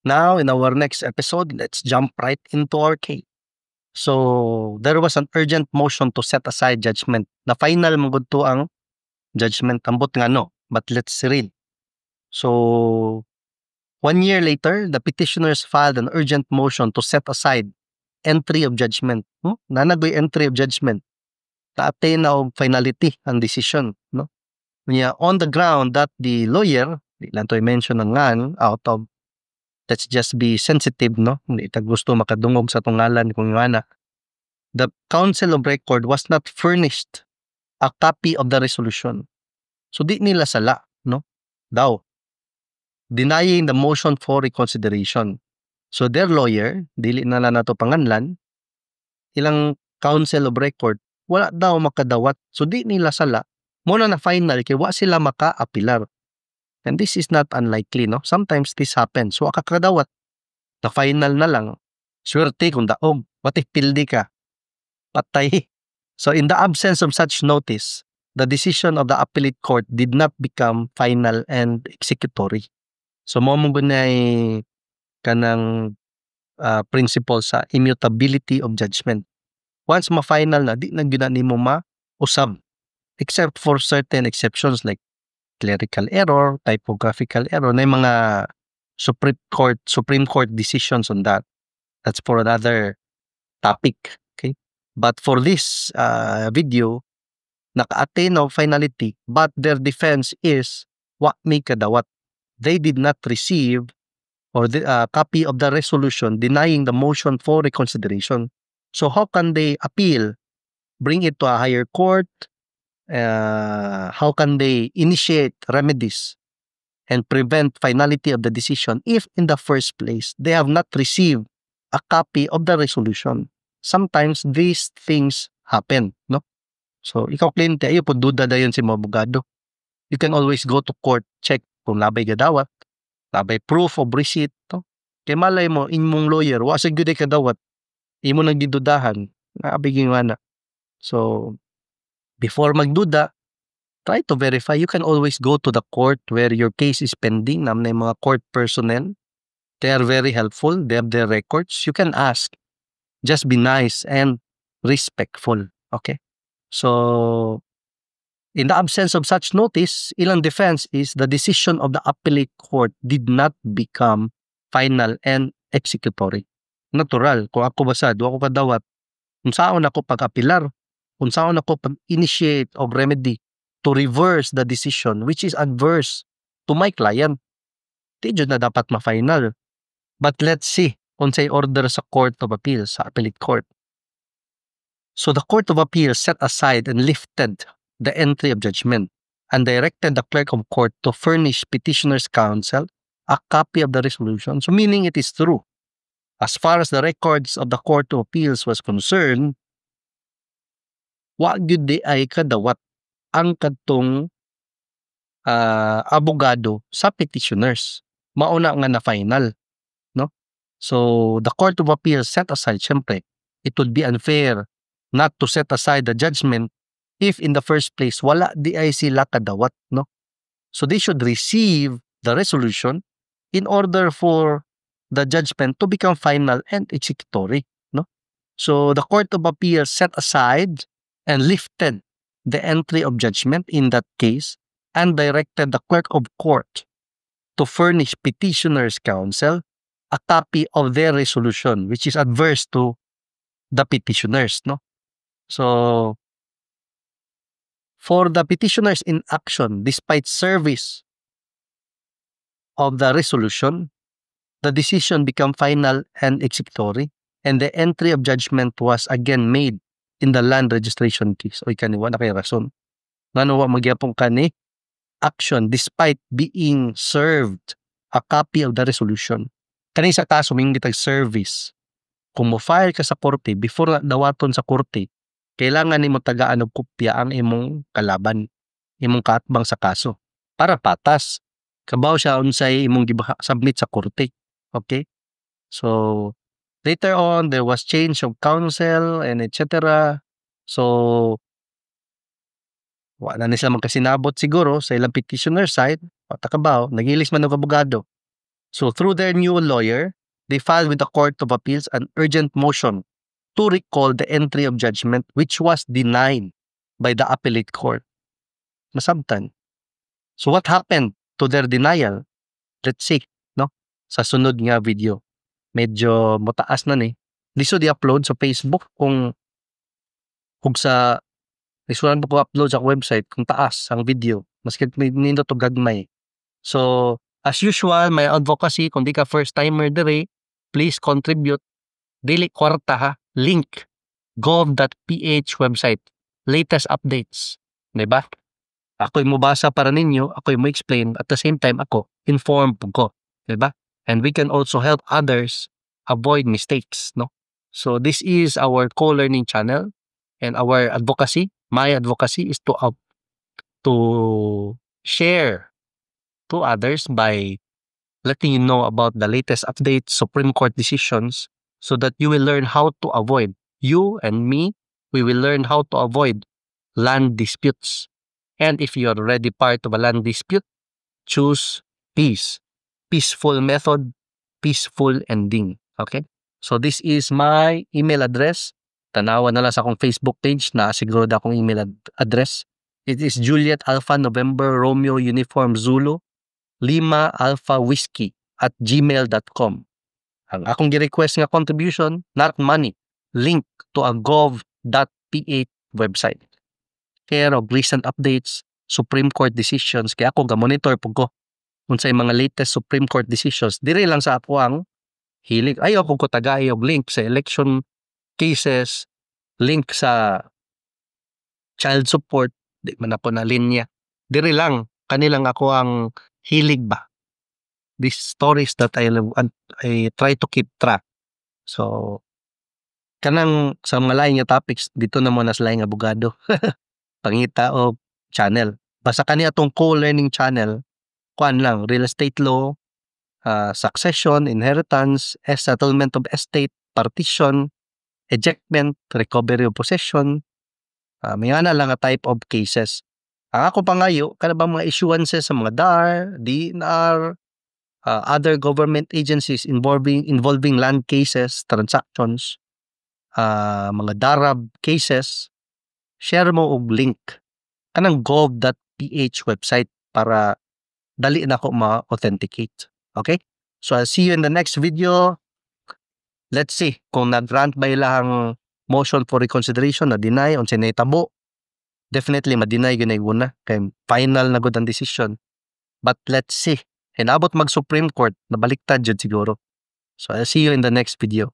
Now, in our next episode, let's jump right into our case. So, there was an urgent motion to set aside judgment. Na final magud to ang judgment. Ambot nga no, but let's read. So, 1 year later, the petitioners filed an urgent motion to set aside entry of judgment. Nanagoy entry of judgment. Ta-attain na og finality ang decision. No? On the ground that the lawyer, di lang to i-mention ang ngan, out of let's just be sensitive, no? Hindi ta gusto makadungog sa tungalan kung ana. The counsel of record was not furnished a copy of the resolution. So di nila sala, no? Daw. Denying the motion for reconsideration. So their lawyer, dili na lang nato panganlan, ilang counsel of record, wala daw makadawat. So di nila sala. Muna na final kay wa sila maka-apilar. And this is not unlikely, no? Sometimes this happens. So, akakadawat. Na final na lang. Swerte kung daog. What if pildi ka? Patay. So, in the absence of such notice, the decision of the appellate court did not become final and executory. So, mo gunay kanang principle sa immutability of judgment. Once ma-final na, di na gyud nimo ma-usab. Except for certain exceptions like clerical error, typographical error, na yung mga Supreme Court decisions on that. That's for another topic. Okay? But for this video, naka-attain of finality, but their defense is what may kadawat. They did not receive or the copy of the resolution denying the motion for reconsideration. So how can they appeal? Bring it to a higher court? How can they initiate remedies and prevent finality of the decision if in the first place they have not received a copy of the resolution? Sometimes these things happen, no? So, ikaw kliyente, ayo po duda dayon si mga abogado. You can always go to court, check kung labay gadawat, labay proof of receipt, no? Kay malay mo, imong lawyer, wa sa gyud kadawat, imo nang gidudahan, naabiging ana. So, before magduda, try to verify. You can always go to the court where your case is pending. Na may mga court personnel. They are very helpful. They have their records. You can ask. Just be nice and respectful. Okay? So, in the absence of such notice, ilang defense is the decision of the appellate court did not become final and executory. Natural. Kung ako basad, ako kadawat, kung saan ako pag-apilar, kung saan ako pag-initiate of remedy to reverse the decision which is adverse to my client. Di dyan na dapat ma-final. But let's see kung say order sa Court of Appeals, sa Appellate Court. So the Court of Appeals set aside and lifted the entry of judgment and directed the clerk of court to furnish petitioner's counsel a copy of the resolution. So meaning it is true. As far as the records of the Court of Appeals was concerned, wa gyud di ay kadawat ang kadtong abogado sa petitioners. Mauna nga na final, no? So the Court of Appeals set aside, syempre, it would be unfair not to set aside the judgment if in the first place wala di ay sila kadawat, no? So they should receive the resolution in order for the judgment to become final and executory, no? So the Court of Appeals set aside and lifted the entry of judgment in that case and directed the clerk of court to furnish petitioner's counsel a copy of their resolution which is adverse to the petitioners, no? So, for the petitioners in action, despite service of the resolution, the decision became final and executory and the entry of judgment was again made in the land registration case. O ikaniwa na kay rason. Ngano wa magyapong kani action despite being served a copy of the resolution. Kani sa kaso may gitag service. Kung mo-file ka sa korte, before na dawaton sa korte, kailangan nimo tagaan og kopya ang imong kalaban, imong kaatbang sa kaso para patas. Kabaw siya unsay imong submit sa korte. Okay? So, later on, there was change of counsel and etc. So, wala na sila magkasinabot siguro sa ilang petitioner side. O takabaw, nagilis man ng abogado. So through their new lawyer, they filed with the Court of Appeals an urgent motion to recall the entry of judgment which was denied by the appellate court. Masabtan. So what happened to their denial? Let's see, no? Sa sunod nga video. Medyo mataas na ni. Liso di-upload sa Facebook kung sa lisuran ko upload sa website kung taas ang video. Maski may nindo to gagmay. So, as usual, may advocacy. Kung di ka first timer dire, please contribute. Dili kwarta ha. Link gov.ph website. Latest updates. Diba? Ako'y mubasa para ninyo. Ako'y mo explain. At the same time, ako, informed ko. Diba? And we can also help others avoid mistakes. No? So, this is our co-learning channel. And our advocacy, my advocacy is to share to others by letting you know about the latest updates, Supreme Court decisions, so that you will learn how to avoid. You and me, we will learn how to avoid land disputes. And if you are already part of a land dispute, choose peace. Peaceful method, peaceful ending. Okay? So this is my email address. Tanawa na lang sa akong Facebook page na siguro na akong email address. It is Juliet Alpha November Romeo Uniform Zulu Lima Alpha Whiskey @gmail.com. Ang akong gi-request nga contribution, not money, link to a gov.ph website. Care of recent updates, Supreme Court decisions, kaya ako ga-monitor po ko unsay mga latest Supreme Court decisions. Dire lang sa ako ang hilig. Ayaw ko tagay og link sa election cases, link sa child support, di man ako na linya. Dire lang, kanilang ako ang hilig ba. These stories that I try to keep track. So, kanang sa mga lain nga topics, dito na mo na sa lain nga abogado. Pangita o channel. Basta kani atong co-learning channel, kuan lang, real estate law, succession, inheritance, settlement of estate, partition, ejectment, recovery of possession, may ana lang nga type of cases. Ang ako pangayo, kana ba mga issuances sa mga DAR, DNR, other government agencies involving land cases, transactions, mga DARAB cases, share mo og link kanang gov.ph website para dali na ako ma-authenticate. Okay? So I'll see you in the next video. Let's see kung nag-grant ba ilang motion for reconsideration na deny on sinetabo. Definitely ma-deny yun ay una kay final na good ang decision. But let's see. Inabot mag-Supreme Court, nabaliktad jud siguro. So I'll see you in the next video.